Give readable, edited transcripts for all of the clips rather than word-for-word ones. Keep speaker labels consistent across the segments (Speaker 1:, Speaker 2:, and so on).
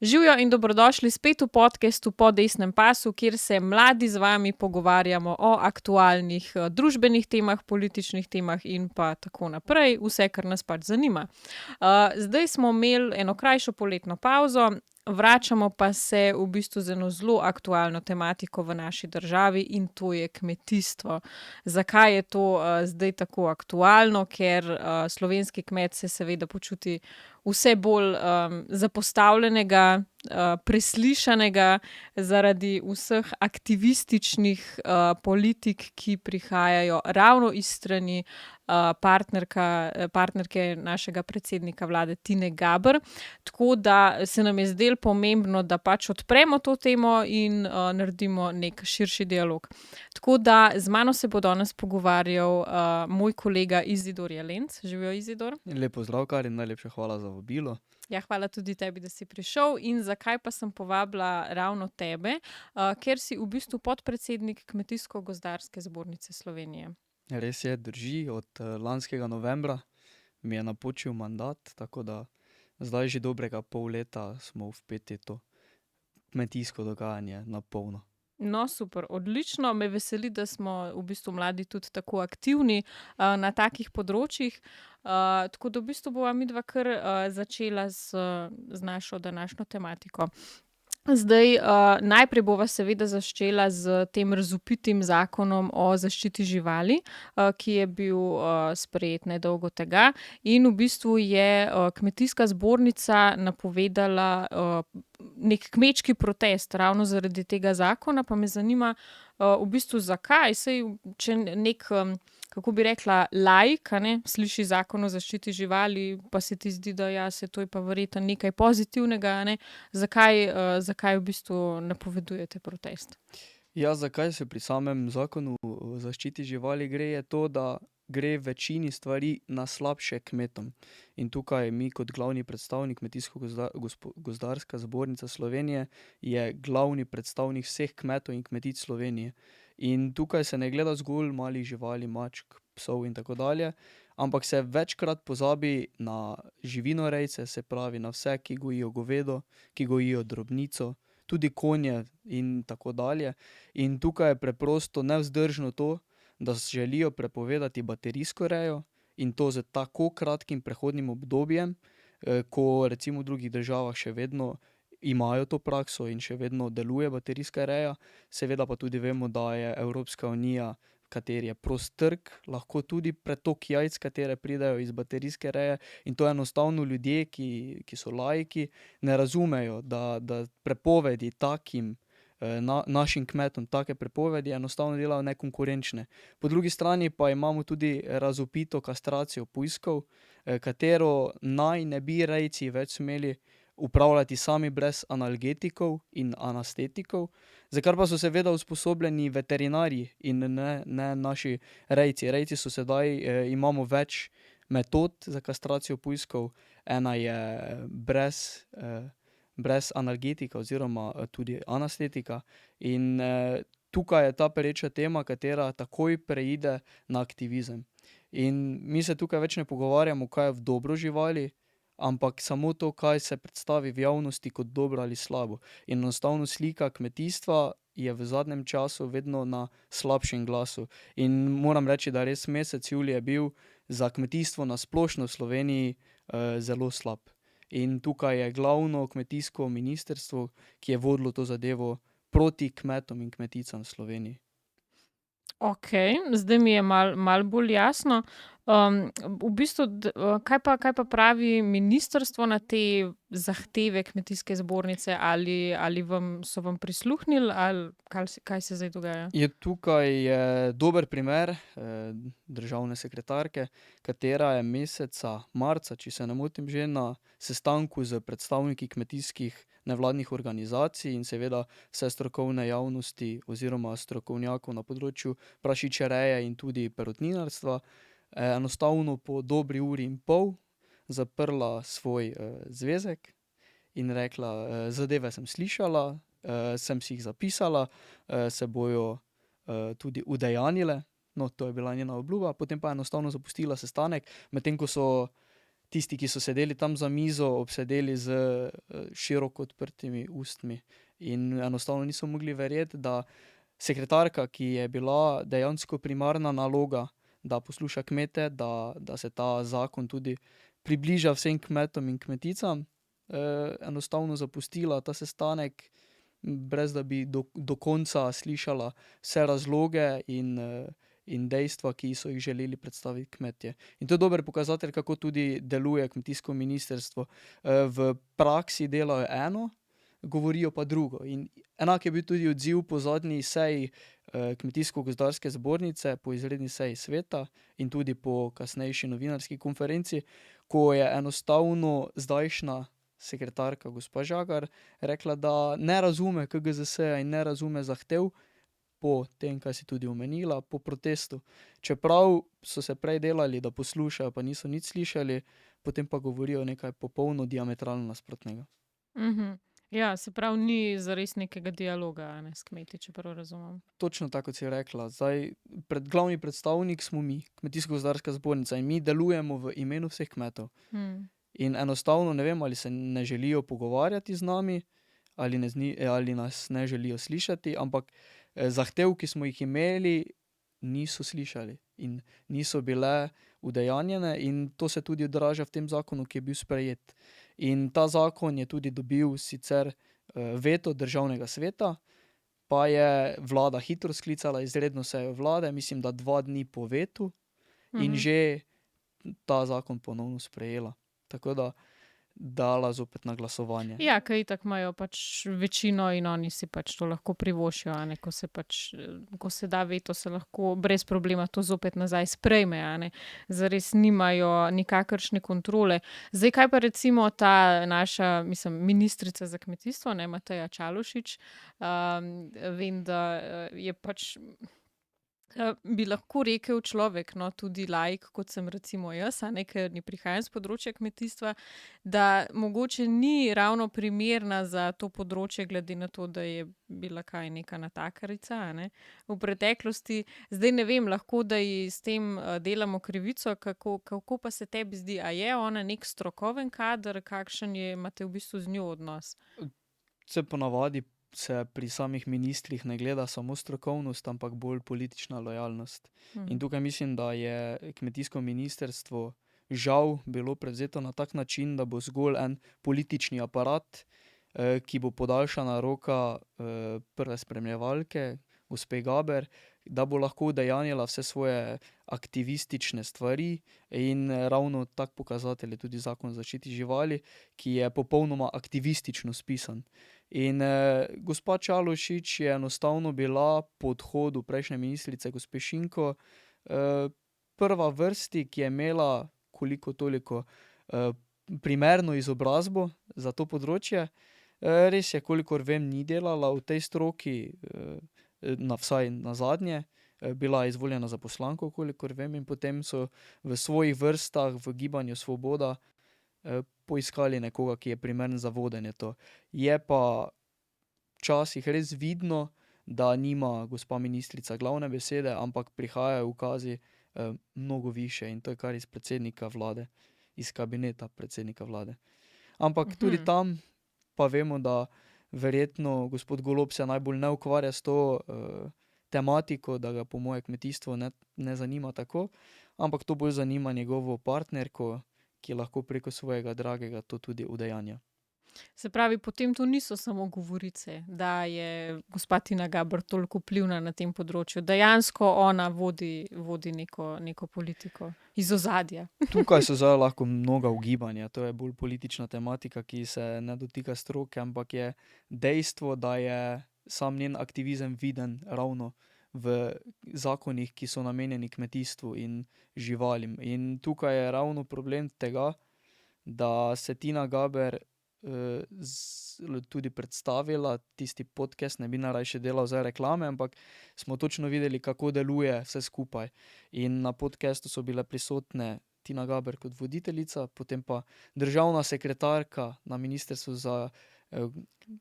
Speaker 1: Živjo in dobrodošli spet v podcastu Po desnem pasu, kjer se mladi z vami pogovarjamo o aktualnih družbenih temah, političnih temah in pa tako naprej, vse, kar nas pač zanima. Zdaj smo imeli eno krajšo poletno pavzo, vračamo pa se v bistvu z eno zelo aktualno tematiko v naši državi in to je kmetijstvo. Zakaj je to zdaj tako aktualno? Ker slovenski kmet se seveda počuti vse bolj zapostavljenega, preslišanega zaradi vseh aktivističnih politik, ki prihajajo ravno iz strani partnerke našega predsednika vlade Tine Gaber. Tako da se nam je zdelo pomembno, da pač odpremo to temo in naredimo nek širši dialog. Tako da z mano se bo danes pogovarjal moj kolega Izidor Jelenc. Živijo, Izidor.
Speaker 2: Lep pozdrav, Karin, najlepša hvala za vabilo.
Speaker 1: Ja, hvala tudi tebi, da si prišel. In zakaj pa sem povabila ravno tebe? Ker si v bistvu podpredsednik Kmetijsko-gozdarske zbornice Slovenije.
Speaker 2: Res je, drži, od lanskega novembra mi je napočil mandat, tako da zdaj že dobrega pol leta smo vpeti to kmetijsko dogajanje na polno.
Speaker 1: No, super, odlično. Me veseli, da smo v bistvu mladi tudi tako aktivni na takih področjih. Tako da v bistvu bova midva kar začela z našo današnjo tematiko. Zdaj, najprej bova seveda začela z tem razvpitim zakonom o zaščiti živali, ki je bil sprejet nedolgo tega. In v bistvu je Kmetijska zbornica napovedala nek kmečki protest ravno zaradi tega zakona, pa me zanima v bistvu zakaj. Saj, če nek, kako bi rekla, laik, sliši zakon o zaščiti živali, pa se ti zdi, da ja, to je pa verjetno nekaj pozitivnega, zakaj v bistvu napovedujete protest?
Speaker 2: Ja, zakaj se pri samem zakonu o zaščiti živali gre, je to, da gre večini stvari na slabše kmetom. In tukaj mi kot glavni predstavnik Kmetijsko-gozdarska zbornica Slovenije je glavni predstavnik vseh kmetov in kmetic Slovenije. In tukaj se ne gleda zgolj malih živali, mačk, psov in tako dalje, ampak se večkrat pozabi na živinorejce, se pravi na vse, ki gojijo govedo, ki gojijo drobnico, tudi konje in tako dalje. In tukaj je preprosto nevzdržno to, da želijo prepovedati baterijsko rejo in to s tako kratkim prehodnim obdobjem, ko recimo v drugih državah še vedno imajo to prakso in še vedno deluje baterijska reja. Seveda pa tudi vemo, da je Evropska unija, v kateri je prost trg, lahko tudi pretok jajc, katere pridejo iz baterijske reje, in to enostavno ljudje, ki so laiki, ne razumejo, da prepovedi takim našim kmetom, take prepovedi enostavno delajo nekonkurenčne. Po drugi strani pa imamo tudi razvpito kastracijo pujskov, katero naj ne bi rejci več smeli upravljati sami brez analgetikov in anestetikov, za kar pa so seveda usposobljeni veterinarji in ne naši rejci. Rejci so sedaj, imamo več metod za kastracijo pujskov, ena je brez analgetika oziroma tudi anestetika in tukaj je ta pereča tema, katera takoj preide na aktivizem. In mi se tukaj več ne pogovarjamo, kaj je v dobro živali, ampak samo to, kaj se predstavi v javnosti kot dobro ali slabo. In enostavno slika kmetijstva je v zadnjem času vedno na slabšem glasu. In moram reči, da res mesec julij je bil za kmetijstvo na splošno v Sloveniji zelo slab. In tukaj je glavno kmetijsko ministrstvo, ki je vodilo to zadevo proti kmetom in kmeticam v Sloveniji.
Speaker 1: Okej, zdaj mi je malo bolj jasno. V bistvu, kaj pa pravi ministrstvo na te zahteve Kmetijske zbornice? Ali so vam prisluhnili ali kaj se zdaj dogaja?
Speaker 2: Tukaj je dober primer državne sekretarke, katera je meseca marca, če se ne motim, že na sestanku s predstavniki kmetijskih nevladnih organizacij in seveda vse strokovne javnosti oziroma strokovnjakov na področju prašičereje in tudi perutninarstva, enostavno po dobri uri in pol zaprla svoj zvezek in rekla, zadeve sem slišala, sem si jih zapisala, se bojo tudi udejanjile. No, to je bila njena obljuba, potem pa enostavno zapustila sestanek, medtem ko so tisti, ki so sedeli tam za mizo, obsedeli z široko odprtimi ustmi in enostavno niso mogli verjeti, da sekretarka, ki je bila dejansko primarna naloga, da posluša kmete, da se ta zakon tudi približa vsem kmetom in kmeticam, enostavno zapustila ta sestanek, brez da bi do konca slišala vse razloge in dejstva, ki so jih želeli predstaviti kmetje. In to je dober pokazatelj, kako tudi deluje kmetijsko ministrstvo. V praksi delajo eno, govorijo pa drugo. In enak je bil tudi odziv po zadnji seji Kmetijsko-gozdarske zbornice, po izredni seji sveta in tudi po kasnejši novinarski konferenci, ko je enostavno zdajšnja sekretarka gospa Žagar rekla, da ne razume KGZS-ja in ne razume zahtev po tem, kaj si tudi omenila, po protestu. Čeprav so se prej delali, da poslušajo, pa niso nič slišali, potem pa govorijo nekaj popolno diametralno nasprotnega.
Speaker 1: Ja, se pravi, ni zares nekega dialoga, ne, s kmeti, čeprav razumem.
Speaker 2: Točno tako, kot si rekla. Zdaj, glavni predstavnik smo mi, Kmetijsko-gozdarska zbornica, in mi delujemo v imenu vseh kmetov. In enostavno ne vem, ali se ne želijo pogovarjati z nami, ali nas ne želijo slišati, ampak zahtev, ki smo jih imeli, niso slišali in niso bile udejanjene, in to se tudi odraža v tem zakonu, ki je bil sprejet. In ta zakon je tudi dobil sicer veto Državnega sveta, pa je vlada hitro sklicala izredno sejo vlade, mislim, da 2 dni po vetu, in že ta zakon ponovno sprejela. Tako da dala zopet na glasovanje.
Speaker 1: Ja, ker itak imajo pač večino in oni si pač to lahko privoščijo, a ne, ko se da veto, se lahko brez problema to zopet nazaj sprejme, a ne. Zares nimajo nikakršne kontrole. Zdaj, kaj pa recimo ta naša, ministrica za kmetijstvo, ne, Mateja Čalušić, vem, da je pač, bi lahko rekel človek, no, tudi laik, kot sem recimo jaz, a ne, ker ne prihajam s področja kmetijstva, da mogoče ni ravno primerna za to področje, glede na to, da je bila neka natakarica, a ne, v preteklosti. Zdaj ne vem, lahko, da ji s tem delamo krivico, kako pa se tebi zdi, a je ona nek strokoven kader, kakšen imate v bistvu z njo odnos?
Speaker 2: Se ponavadi se pri samih ministrih ne gleda samo strokovnost, ampak bolj politična lojalnost. In tukaj mislim, da je kmetijsko ministrstvo žal bilo prevzeto na tak način, da bo zgolj en politični aparat, ki bo podaljšana roka prve spremljevalke, gospe Gaber, da bo lahko udejanjila vse svoje aktivistične stvari, in ravno tak pokazatelj je tudi Zakon o zaščiti živali, ki je popolnoma aktivistično spisan. In gospa Čalušić je enostavno bila po odhodu prejšnje ministrice, gospe Šinko, prva v vrsti, ki je imela koliko toliko primerno izobrazbo za to področje. Res je, kolikor vem, ni delala v tej stroki, vsaj nazadnje, bila je izvoljena za poslanko, kolikor vem, in potem so v svojih vrstah v Gibanju Svoboda poiskali nekoga, ki je primeren za vodenje to. Je pa včasih res vidno, da nima gospa ministrica glavne besede, ampak prihajajo ukazi mnogo više, in to je kar iz predsednika vlade, iz kabineta predsednika vlade. Ampak tudi tam pa vemo, da verjetno gospod Golob se najbolj ne ukvarja s to tematiko, da ga po moje kmetijstvo ne zanima tako, ampak to bolj zanima njegovo partnerko, ki lahko preko svojega dragega to tudi udejanja.
Speaker 1: Se pravi, potem to niso samo govorice, da je gospa Tina Gaber toliko vplivna na tem področju. Dejansko ona vodi neko politiko iz ozadja.
Speaker 2: Tukaj so zdaj lahko mnoga ugibanja, to je bolj politična tematika, ki se ne dotika stroke, ampak je dejstvo, da je sam njen aktivizem viden ravno v zakonih, ki so namenjeni kmetijstvu in živalim. In tukaj je ravno problem tega, da se Tina Gaber tudi predstavila, tisti podcast, ne bi najrajši delal zdaj reklame, ampak smo točno videli, kako deluje vse skupaj. In na podcastu so bile prisotne Tina Gaber kot voditeljica, potem pa državna sekretarka na Ministrstvu za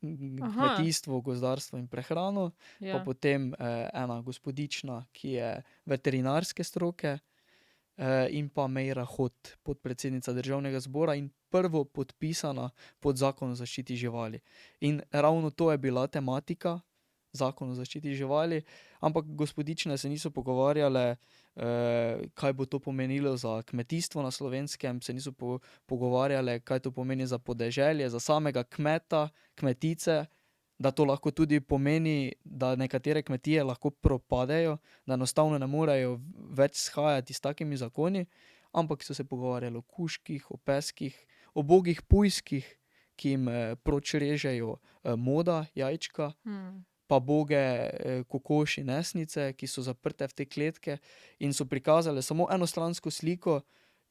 Speaker 2: kmetijstvo, gozdarstvo in prehrano, pa potem ena gospodična, ki je veterinarske stroke, in pa Meira Hot, podpredsednica Državnega zbora in prvo podpisana pod Zakon o zaščiti živali. In ravno to je bila tematika, Zakon o zaščiti živali, ampak gospodične se niso pogovarjale, kaj bo to pomenilo za kmetijstvo na Slovenskem, se niso pogovarjale, kaj to pomeni za podeželje, za samega kmeta, kmetice, da to lahko tudi pomeni, da nekatere kmetije lahko propadejo, da enostavno ne morejo več shajati s takimi zakoni, ampak so se pogovarjali o kužkih, o peskih, o bogih pujskih, ki jim proč režejo moda, jajčka, pa boge kokoši, nesnice, ki so zaprte v te kletke in so prikazale samo enostransko sliko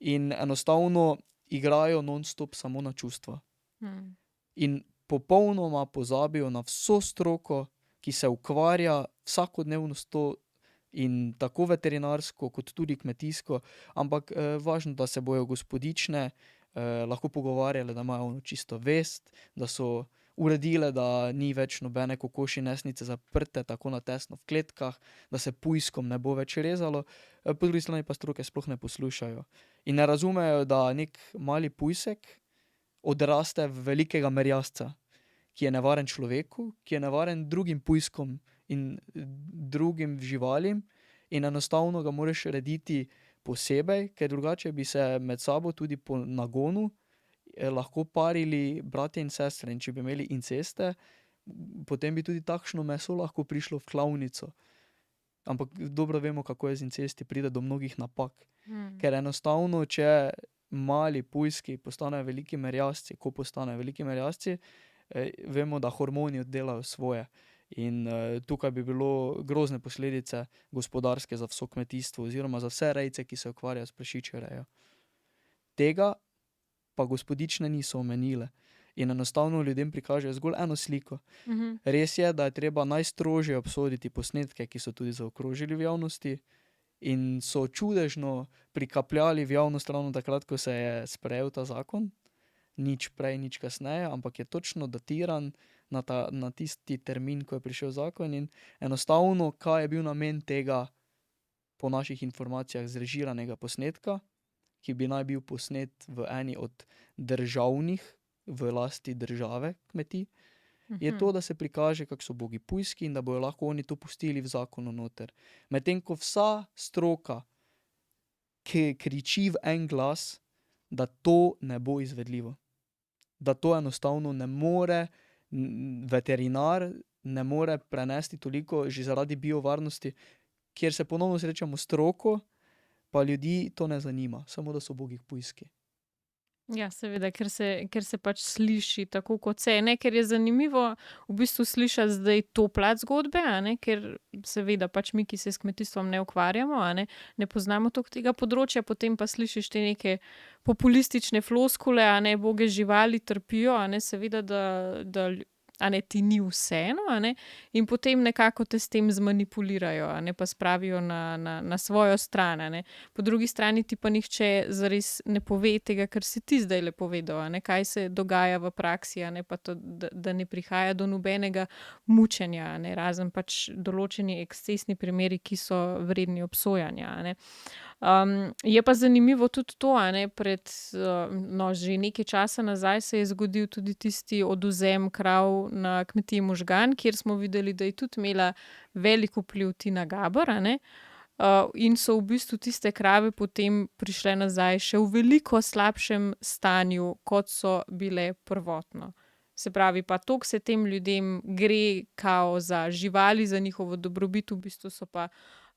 Speaker 2: in enostavno igrajo non-stop samo na čustva. In popolnoma pozabijo na vso stroko, ki se ukvarja vsakodnevno s to in tako veterinarsko kot tudi kmetijsko, ampak važno, da se bojo gospodične lahko pogovarjale, da imajo ono čisto vest, da so uredile, da ni več nobene kokoši nesnice zaprte tako na tesno v kletkah, da se pujskom ne bo več rezalo, po drugi strani pa stroke sploh ne poslušajo. In ne razumejo, da nek mali pujsek odraste v velikega merjasca, ki je nevaren človeku, ki je nevaren drugim pujskom in drugim živalim in enostavno ga moraš rediti posebej, ker drugače bi se med sabo tudi po nagonu lahko parili bratje in sestre, in če bi imeli inceste, potem bi tudi takšno meso lahko prišlo v klavnico. Ampak dobro vemo, kako je z incesti, pride do mnogih napak. Ker enostavno, če mali pujski postanejo veliki merjasci, ko postanejo veliki merjasci, vemo, da hormoni oddelajo svoje. In tukaj bi bilo grozne posledice gospodarske za vso kmetijstvo oziroma za vse rejce, ki se ukvarjajo s prašičjo. Tega pa gospodične niso omenile. In enostavno ljudem prikažejo zgolj eno sliko. Res je, da je treba najstrožje obsoditi posnetke, ki so tudi zaokrožili v javnosti in so čudežno prikapljali v javnost ravno takrat, ko se je sprejel ta zakon. Nič prej, nič kasneje, ampak je točno datiran na tisti termin, ko je prišel zakon in enostavno, kaj je bil namen tega po naših informacijah zrežiranega posnetka, ki bi naj bil posnet v eni od državnih, v lasti države kmetij, je to, da se prikaže, kako so bogi pujski in da bojo lahko oni to pustili v zakonu noter. Medtem ko vsa stroka kriči v en glas, da to ne bo izvedljivo. Da to enostavno ne more, veterinar ne more prenesti toliko že zaradi biovarnosti, kjer se ponovno srečamo s stroko, pa ljudi to ne zanima, samo da so bogi pujski.
Speaker 1: Ja, seveda, ker se pač sliši tako, kot se je, ne, ker je zanimivo v bistvu slišati zdaj to plat zgodbe, a ne, ker seveda pač mi, ki se s kmetijstvom ne ukvarjamo, a ne poznamo toliko tega področja, potem pa slišiš te neke populistične floskule, a ne, boge živali trpijo, a ne, seveda, da a ne, ti ni vseeno, a ne, in potem nekako te s tem zmanipulirajo, a ne, pa spravijo na svojo stran, a ne. Po drugi strani ti pa nihče zares ne pove tega, kar si ti zdajle povedal, a ne, kaj se dogaja v praksi, a ne, pa to, da ne prihaja do nobenega mučenja, a ne, razen pač določeni ekscesni primeri, ki so vredni obsojanja, a ne. Je pa zanimivo tudi to, a ne, že nekaj časa nazaj se je zgodil tudi tisti odvzem krav na kmetiji Možgan, kjer smo videli, da je tudi imela velik vpliv Tina Gaber, a ne, in so v bistvu tiste krave potem prišle nazaj še v veliko slabšem stanju, kot so bile prvotno. Se pravi, pa toliko se tem ljudem gre kao za živali, za njihovo dobrobit, v bistvu so pa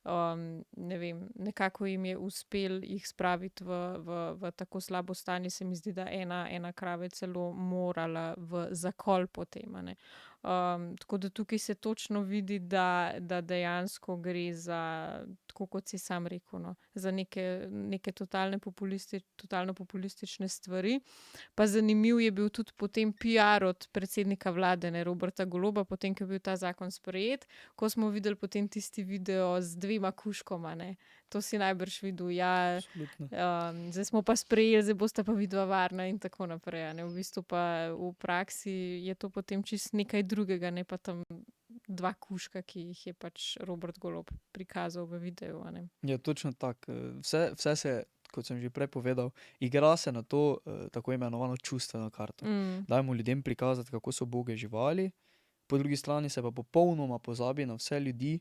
Speaker 1: ne vem, nekako jim je uspelo jih spraviti v tako slabo stanje, se mi zdi, da ena krava je celo morala v zakol potem, a ne. Tako da tukaj se točno vidi, da dejansko gre za, tako kot si sam rekel, no, za neke totalno populistične stvari. Pa zanimiv je bil tudi potem PR od predsednika vlade, ne, Roberta Goloba, potem, ko je bil ta zakon sprejet, ko smo videli potem tisti video z 2 kužkoma, ne. To si najbrž videl, ja.
Speaker 2: Absolutno.
Speaker 1: Zdaj smo pa sprejeli, zdaj bosta pa vidva varna in tako naprej, a ne. V bistvu pa v praksi je to potem čisto nekaj drugega, ne pa tam 2 kužka, ki jih je pač Robert Golob prikazal v videu, a ne.
Speaker 2: Ja, točno tako. Vse se, kot sem že prej povedal, igra se na to tako imenovano čustveno karto. Dajmo ljudem prikazati, kako so uboge živali, po drugi strani se pa popolnoma pozabi na vse ljudi,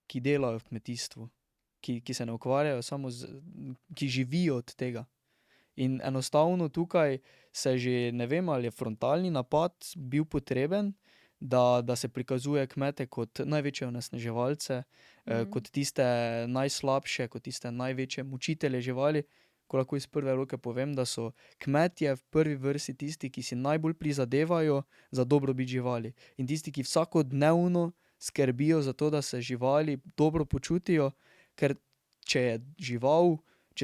Speaker 2: ki delajo v kmetijstvu, ki se ne ukvarjajo samo ki živijo od tega. In enostavno tukaj se že, ne vem, ali je frontalni napad bil potreben, da se prikazuje kmete kot največje onesnaževalce, kot tiste najslabše, kot tiste največje mučitelje živali, ko lahko iz prve roke povem, da so kmetje v prvi vrsti tisti, ki si najbolj prizadevajo za dobrobit živali. In tisti, ki vsakodnevno skrbijo za to, da se živali dobro počutijo, ker če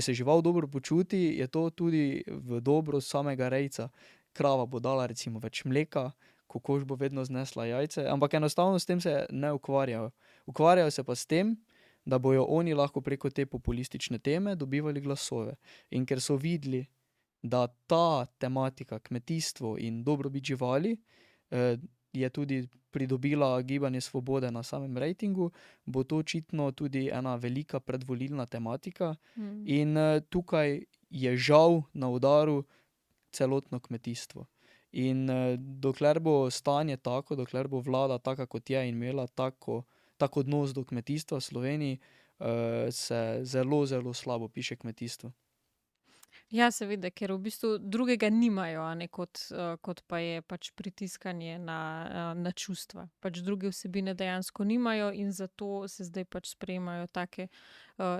Speaker 2: se žival dobro počuti, je to tudi v dobro samega rejca. Krava bo dala recimo več mleka, kokoš bo vedno znesla jajce, ampak enostavno s tem se ne ukvarjajo. Ukvarjajo se pa s tem, da bojo oni lahko preko te populistične teme dobivali glasove. In ker so videli, da ta tematika, kmetijstvo in dobrobit živali, je tudi pridobila Gibanje Svobode na samem rejtingu, bo to očitno tudi ena velika predvolilna tematika. In tukaj je žal na udaru celotno kmetijstvo. In dokler bo stanje tako, dokler bo vlada taka, kot je, in imela tak odnos do kmetijstva v Sloveniji, se zelo, zelo slabo piše kmetijstvo.
Speaker 1: Ja, seveda, ker v bistvu drugega nimajo, a ne, kot pa je pač pritiskanje na čustva. Pač druge vsebine dejansko nimajo in zato se zdaj pač sprejemajo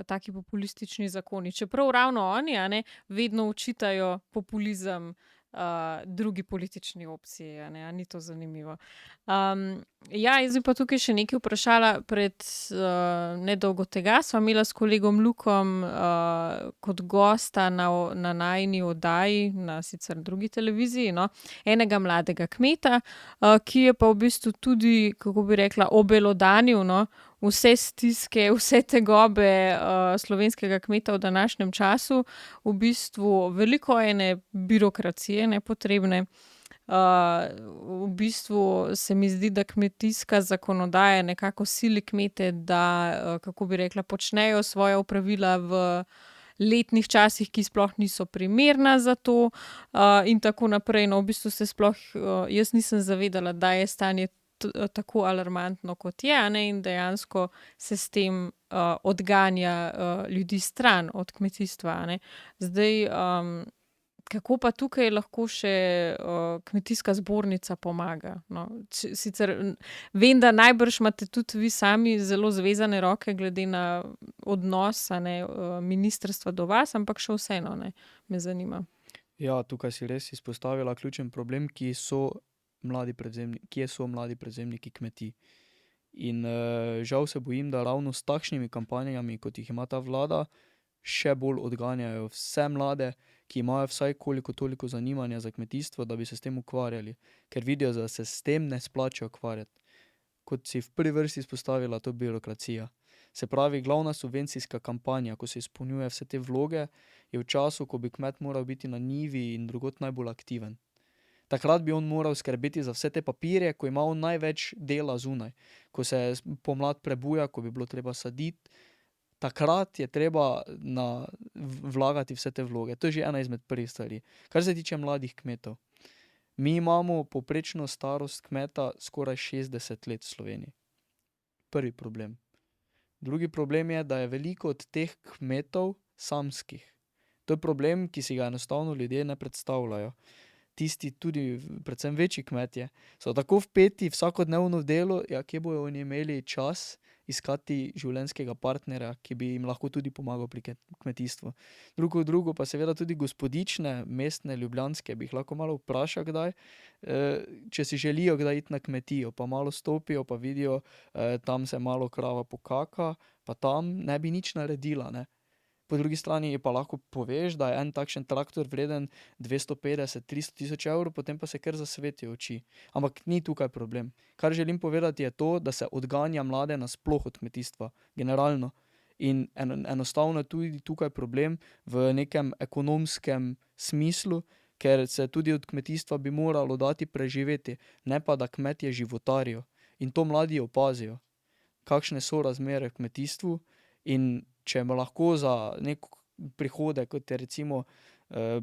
Speaker 1: taki populistični zakoni. Čeprav ravno oni, a ne, vedno očitajo populizem drugi politični opciji, a ne, a ni to zanimivo. Ja, jaz bi pa tukaj še nekaj vprašala. Pred nedolgo tega sva imela s kolegom Lukom kot gosta na najini oddaji, na sicer drugi televiziji, no, enega mladega kmeta, ki je pa v bistvu tudi, kako bi rekla, obelodanil, no, vse stiske, vse tegobe slovenskega kmeta v današnjem času, v bistvu veliko ene birokracije nepotrebne. V bistvu se mi zdi, da kmetijska zakonodaja nekako sili kmete, da, kako bi rekla, počnejo svoja opravila v letnih časih, ki sploh niso primerna za to, in tako naprej. No, v bistvu se sploh jaz nisem zavedala, da je stanje tako alarmantno, kot je, a ne, in dejansko se s tem odganja ljudi stran od kmetijstva, a ne. Zdaj, kako pa tukaj lahko še Kmetijska zbornica pomaga, no? Sicer vem, da najbrž imate tudi vi sami zelo zvezane roke glede na odnos, a ne, ministrstva do vas, ampak še vseeno, ne, me zanima.
Speaker 2: Ja, tukaj si res izpostavila ključen problem, kje so mladi prevzemniki kmetij. In žal se bojim, da ravno s takšnimi kampanjami, kot jih ima ta vlada, še bolj odganjajo vse mlade, ki imajo vsaj koliko toliko zanimanja za kmetijstvo, da bi se s tem ukvarjali. Ker vidijo, da se s tem ne splača ukvarjati. Kot si v prvi vrsti izpostavila, to birokracija. Se pravi, glavna subvencijska kampanja, ko se izpolnjuje vse te vloge, je v času, ko bi kmet moral biti na njivi in drugod najbolj aktiven. Takrat bi on moral skrbeti za vse te papirje, ko ima on največ dela zunaj. Ko se pomlad prebuja, ko bi bilo treba saditi, takrat je treba vlagati vse te vloge. To je že ena izmed prvih stvari. Kar se tiče mladih kmetov. Mi imamo povprečno starost kmeta skoraj 60 let v Sloveniji. Prvi problem. Drugi problem je, da je veliko od teh kmetov samskih. To je problem, ki si ga enostavno ljudje ne predstavljajo. Tisti tudi, predvsem večji kmetje, so tako vpeti vsakodnevno v delo, ja, kje bojo oni imeli čas iskati življenjskega partnerja, ki bi jim lahko tudi pomagal pri kmetijstvu. Drugo pa seveda tudi gospodične, mestne, ljubljanske, bi jih lahko malo vprašal kdaj, če si želijo kdaj iti na kmetijo, pa malo stopijo, pa vidijo, tam se malo krava pokaka, pa tam ne bi nič naredila, ne. Po drugi strani pa lahko poveš, da je en takšen traktor vreden 250-300 tisoč evrov, potem pa se kar zasvetijo oči. Ampak ni tukaj problem. Kar želim povedati je to, da se odganja mlade nasploh od kmetijstva, generalno. In enostavno je tudi tukaj problem v nekem ekonomskem smislu, ker se tudi od kmetijstva bi moralo dati preživeti, ne pa da kmetje životarijo. in to mladi opazijo, kakšne so razmere v kmetijstvu, in če ima lahko za nek prihodek, kot je recimo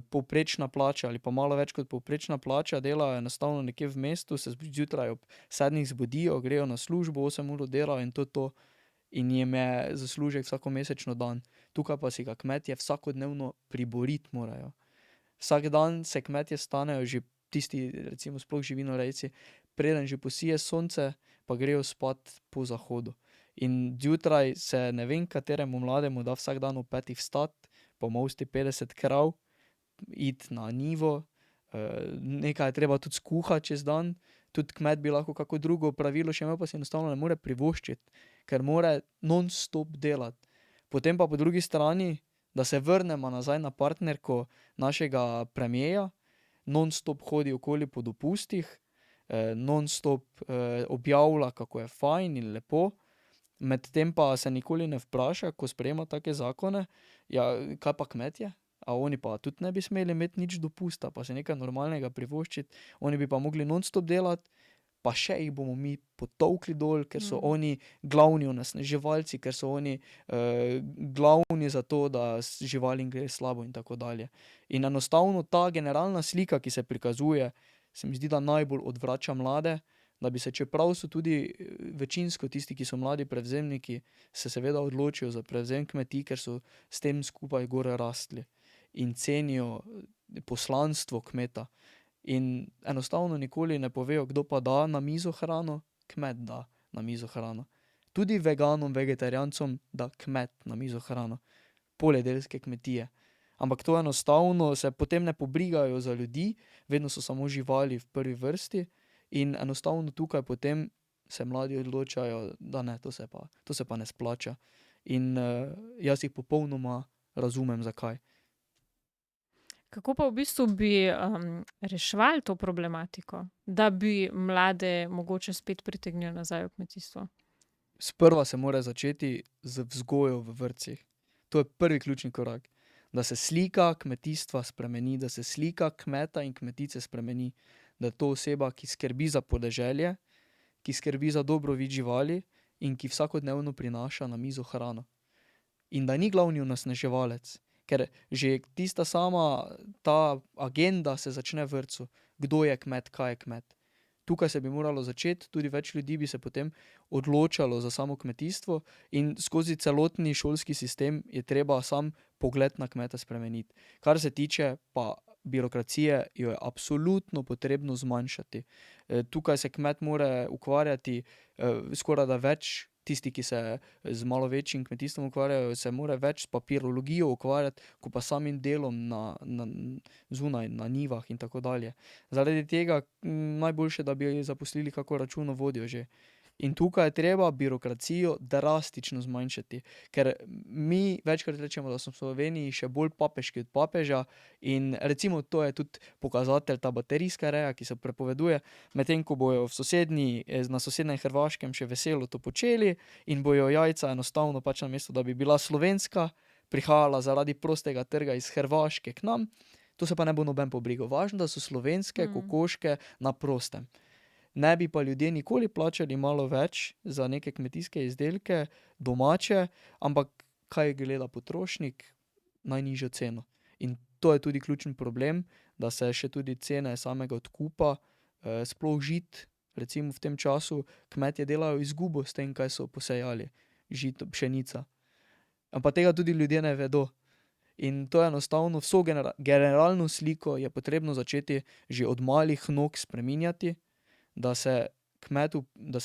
Speaker 2: povprečna plača ali pa malo več kot povprečna plača, delajo enostavno nekje v mestu, se zjutraj ob 7 zbudijo, grejo na službo, 8 ur delajo in to. In jim je zaslužek vsakomesečno dan. Tukaj pa si ga kmetje vsakodnevno priboriti morajo. Vsak dan se kmetje stanejo, že tisti, recimo sploh živinorejci, preden že posije sonce, pa grejo spat po zahodu. In zjutraj se ne vem, kateremu mlademu da vsak dan ob 5 vstati, pomolsti 50 krav, iti na njivo, nekaj je treba tudi skuhati čez dan, tudi kmet bi lahko kako drugo pravilo še imel, pa si enostavno ne more privoščiti, ker more non-stop delati. Potem pa po drugi strani, da se vrnemo nazaj na partnerko našega premierja, non-stop hodi okoli po dopustih, non-stop objavlja, kako je fajn in lepo, medtem pa se nikoli ne vpraša, ko sprejema take zakone, ja, kaj pa kmetje? A oni pa tudi ne bi smeli imeti nič dopusta, pa se nekaj normalnega privoščiti, oni bi pa mogli non-stop delati, pa še jih bomo mi potolkli dol, ker so oni glavni onesnaževalci, ker so oni glavni za to, da živalim gre slabo in tako dalje. In enostavno ta generalna slika, ki se prikazuje, se mi zdi, da najbolj odvrača mlade, da bi se, čeprav so tudi večinsko tisti, ki so mladi prevzemniki, se seveda odločijo za prevzem kmetij, ker so s tem skupaj gore rastli in cenijo poslanstvo kmeta. In enostavno nikoli ne povejo, kdo pa da na mizo hrano, kmet da na mizo hrano. Tudi veganom, vegetarijancem da kmet na mizo hrano, poljedelske kmetije. Ampak to enostavno se potem ne pobrigajo za ljudi, vedno so samo živali v prvi vrsti in enostavno tukaj potem se mladi odločajo, da ne, to se pa ne splača. In jaz jih popolnoma razumem, zakaj.
Speaker 1: Kako pa v bistvu bi reševali to problematiko, da bi mlade mogoče spet pritegnili nazaj v kmetijstvo?
Speaker 2: Sprva se mora začeti z vzgojo v vrtcih. To je prvi ključni korak. Da se slika kmetijstva spremeni, da se slika kmeta in kmetice spremeni. Da je to oseba, ki skrbi za podeželje, ki skrbi za dobrobit živali in ki vsakodnevno prinaša na mizo hrano. In da ni glavni onesnaževalec. Ker že tista sama ta agenda se začne v vrtcu. Kdo je kmet, kaj je kmet. Tukaj se bi moralo začeti, tudi več ljudi bi se potem odločalo za samo kmetijstvo in skozi celotni šolski sistem je treba sam pogled na kmeta spremeniti. Kar se tiče pa birokracije, jo je absolutno potrebno zmanjšati. Tukaj se kmet mora ukvarjati skorajda več, tisti, ki se z malo večjim kmetijstvom ukvarjajo, se mora več s papirologijo ukvarjati, kot pa samim delom zunaj, na njivah in tako dalje. Zaradi tega najboljše, da bi zaposlili kako računovodjo že. In tukaj je treba birokracijo drastično zmanjšati, ker mi večkrat rečemo, da smo v Sloveniji še bolj papeški od papeža in recimo to je tudi pokazatelj ta baterijska reja, ki se prepoveduje, medtem ko bojo na sosednjem Hrvaškem še veselo to počeli in bojo jajca enostavno pač namesto, da bi bila slovenska, prihajala zaradi prostega trga iz Hrvaške k nam, to se pa ne bo noben pobrigal. Važno, da so slovenske kokoške na prostem. Ne bi pa ljudje nikoli plačali malo več za neke kmetijske izdelke, domače, ampak kaj gleda potrošnik? Najnižjo ceno. In to je tudi ključen problem, da se še tudi cene samega odkupa, sploh žit, recimo v tem času, kmetje delajo izgubo s tem, kaj so posejali. Žito, pšenica. Ampak tega tudi ljudje ne vedo. In to je enostavno, vso generalno sliko je potrebno začeti že od malih nog spreminjati, da se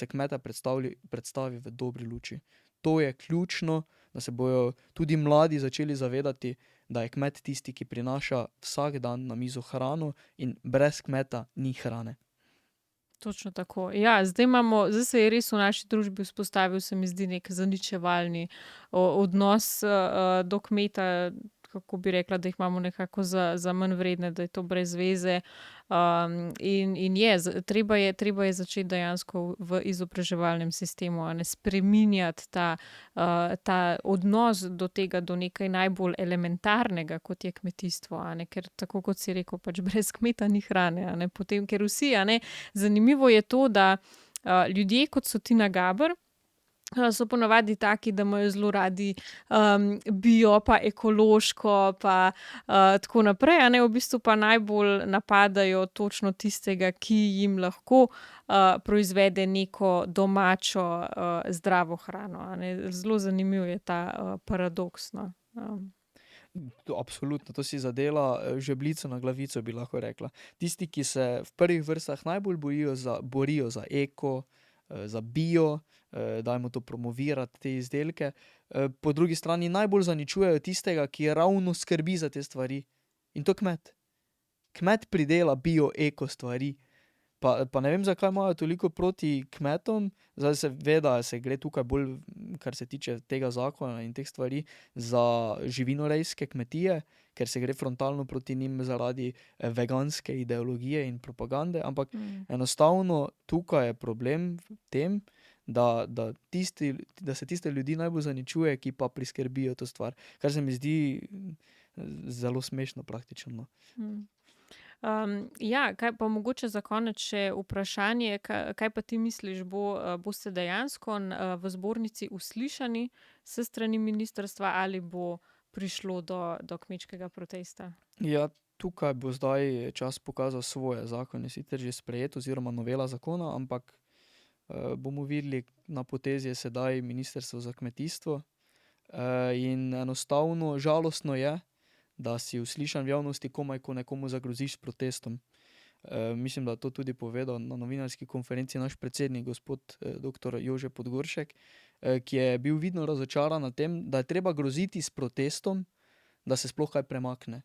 Speaker 2: kmeta predstavi v dobri luči. To je ključno, da se bojo tudi mladi začeli zavedati, da je kmet tisti, ki prinaša vsak dan na mizo hrano in brez kmeta ni hrane.
Speaker 1: Točno tako. Ja, zdaj se je res v naši družbi vzpostavil, se mi zdi, nek zaničevalni odnos do kmeta, kako bi rekla, da jih imamo nekako za manj vredne, da je to brez veze. In treba je začeti dejansko v izobraževalnem sistemu, a ne spreminjati ta odnos do tega, do nekaj najbolj elementarnega, kot je kmetijstvo, a ne, ker tako kot si rekel, pač brez kmeta ni hrane, a ne, potem, ker vsi, a ne, zanimivo je to, da ljudje, kot so Tina Gaber, so ponavadi taki, da imajo zelo radi bio, pa ekološko, pa tako naprej, a ne, v bistvu pa najbolj napadajo točno tistega, ki jim lahko proizvede neko domačo zdravo hrano, a ne. Zelo zanimiv je ta paradoks, no.
Speaker 2: Absolutno, to si zadela žebljico na glavico, bi lahko rekla. Tisti, ki se v prvih vrstah najbolj borijo za eko, za bio, dajmo to promovirati, te izdelke, po drugi strani najbolj zaničujejo tistega, ki ravno skrbi za te stvari. In to kmet. Kmet pridela bio, eko stvari. Pa ne vem, zakaj imajo toliko proti kmetom, zdaj seveda se gre tukaj bolj, kar se tiče tega zakona in teh stvari, za živinorejske kmetije, ker se gre frontalno proti njim zaradi veganske ideologije in propagande, ampak enostavno tukaj je problem v tem, da se tiste ljudi najbolj zaničuje, ki pa priskrbijo to stvar, kar se mi zdi zelo smešno praktično, no.
Speaker 1: Ja, kaj pa mogoče za konec še vprašanje, kaj pa ti misliš, boste dejansko v zbornici uslišani s strani ministrstva ali bo prišlo do kmečkega protesta?
Speaker 2: Ja, tukaj bo zdaj čas pokazal svoje. Zakon je sicer že sprejet oziroma novela zakona, ampak bomo videli, na potezi je sedaj Ministrstvo za kmetijstvo, in enostavno žalostno je, da si uslišan v javnosti komaj, ko nekomu zagroziš s protestom. Mislim, da je to tudi povedal na novinarski konferenci naš predsednik, gospod dr. Jože Podgoršek, ki je bil vidno razočaran nad tem, da je treba groziti s protestom, da se sploh kaj premakne.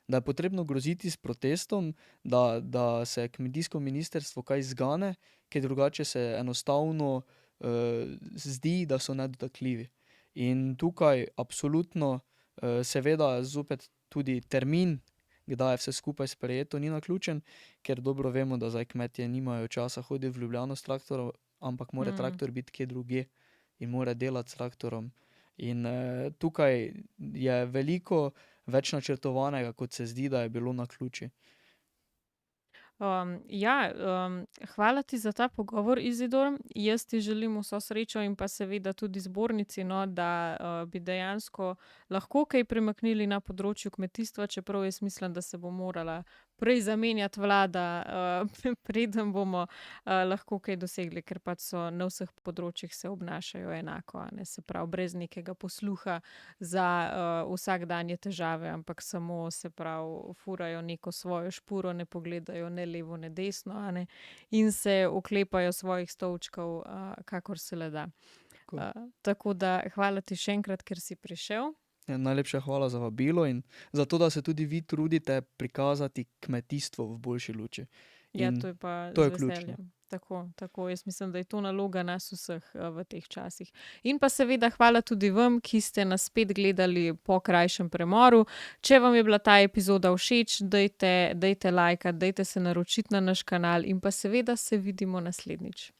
Speaker 2: Da je potrebno groziti s protestom, da se kmetijsko ministrstvo kaj zgane, ker drugače se enostavno zdi, da so nedotakljivi. In tukaj absolutno seveda zopet tudi termin, kdaj je vse skupaj sprejeto, ni naključen, ker dobro vemo, da zdaj kmetje nimajo časa hoditi v Ljubljano s traktorjem, ampak mora traktor biti kje drugje in mora delati s traktorjem. In tukaj je veliko več načrtovanega, kot se zdi, da je bilo naključje.
Speaker 1: Hvala ti za ta pogovor, Izidor. Jaz ti želim vso srečo in pa seveda tudi zbornici, no, da bi dejansko lahko kaj premaknili na področju kmetijstva, čeprav jaz mislim, da se bo morala prej zamenjati vlada, preden bomo lahko kaj dosegli, ker pač so na vseh področjih se obnašajo enako, a ne, se pravi, brez nekega posluha za vsakdanje težave, ampak samo, se pravi, furajo neko svojo špuro, ne pogledajo ne levo ne desno, a ne, in se oklepajo svojih stolčkov, kakor se le da. Tako da hvala ti še enkrat, ker si prišel.
Speaker 2: Najlepša hvala za vabilo in za to, da se tudi vi trudite prikazati kmetijstvo v boljši luči.
Speaker 1: Ja,
Speaker 2: In
Speaker 1: to je pa
Speaker 2: to je
Speaker 1: z
Speaker 2: ključno.
Speaker 1: veseljem. Tako, jaz mislim, da je to naloga nas vseh v teh časih. In pa seveda hvala tudi vam, ki ste nas spet gledali po krajšem premoru. Če vam je bila ta epizoda všeč, dajte lajkat, dajte se naročiti na naš kanal in pa seveda se vidimo naslednjič.